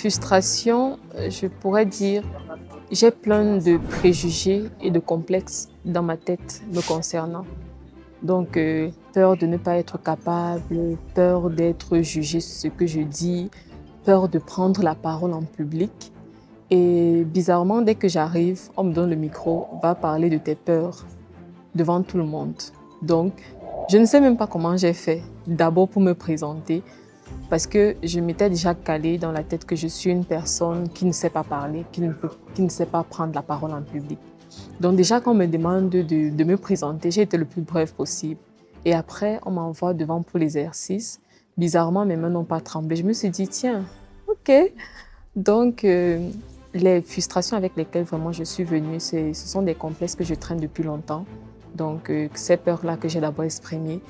frustration, je pourrais dire, j'ai plein de préjugés et de complexes dans ma tête me concernant. Donc, peur de ne pas être capable, peur d'être jugée sur ce que je dis, peur de prendre la parole en public. Et bizarrement, dès que j'arrive, on me donne le micro, on va parler de tes peurs devant tout le monde. Donc, je ne sais même pas comment j'ai fait, d'abord pour me présenter, parce que je m'étais déjà calée dans la tête que je suis une personne qui ne sait pas parler, qui ne sait pas prendre la parole en public. Donc déjà, quand on me demande de me présenter, j'ai été le plus bref possible. Et après, on m'envoie devant pour l'exercice. Bizarrement, mes mains n'ont pas tremblé. Je me suis dit, tiens, OK. Donc, les frustrations avec lesquelles vraiment je suis venue, ce sont des complexes que je traîne depuis longtemps. Donc, ces peurs-là que j'ai d'abord exprimées.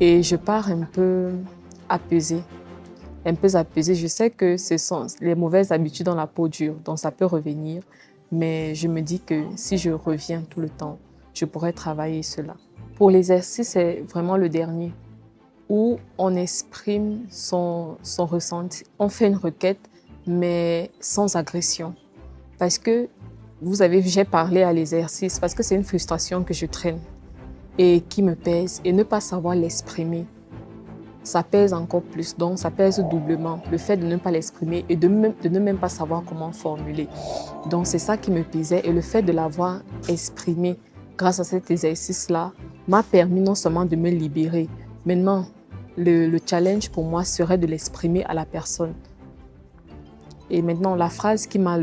Et je pars un peu apaisée. Un peu apaisée. Je sais que ce sont les mauvaises habitudes dans la peau dure, donc ça peut revenir. Mais je me dis que si je reviens tout le temps, je pourrais travailler cela. Pour l'exercice, c'est vraiment le dernier, où on exprime son ressenti. On fait une requête, mais sans agression. Parce que, vous avez vu, j'ai parlé à l'exercice, parce que c'est une frustration que je traîne et qui me pèse. Et ne pas savoir l'exprimer, ça pèse encore plus, donc ça pèse doublement, le fait de ne pas l'exprimer et de ne même pas savoir comment formuler. Donc c'est ça qui me pesait et le fait de l'avoir exprimé grâce à cet exercice-là m'a permis non seulement de me libérer. Maintenant, le challenge pour moi serait de l'exprimer à la personne. Et maintenant, la phrase qui m'a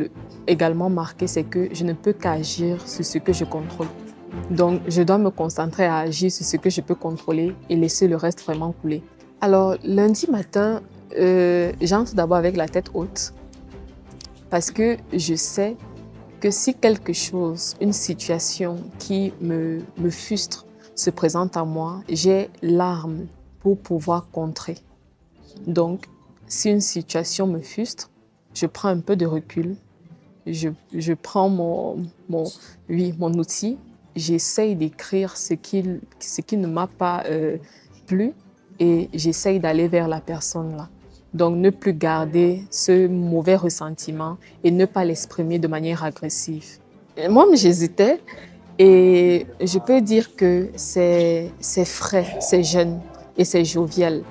également marquée, c'est que je ne peux qu'agir sur ce que je contrôle. Donc, je dois me concentrer à agir sur ce que je peux contrôler et laisser le reste vraiment couler. Alors, lundi matin, j'entre d'abord avec la tête haute parce que je sais que si quelque chose, une situation qui me frustre se présente à moi, j'ai l'arme pour pouvoir contrer. Donc, si une situation me frustre, je prends un peu de recul, je prends mon outil, j'essaye d'écrire ce qui ne m'a pas plu et j'essaye d'aller vers la personne là. Donc, ne plus garder ce mauvais ressentiment et ne pas l'exprimer de manière agressive. Moi, j'hésitais et je peux dire que c'est frais, c'est jeune et c'est jovial.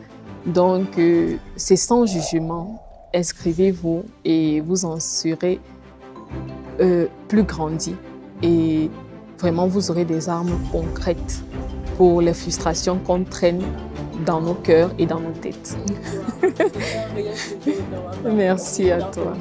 Donc, c'est sans jugement. Inscrivez-vous et vous en serez plus grandi. Et vraiment, vous aurez des armes concrètes pour les frustrations qu'on traîne dans nos cœurs et dans nos têtes. Merci à toi.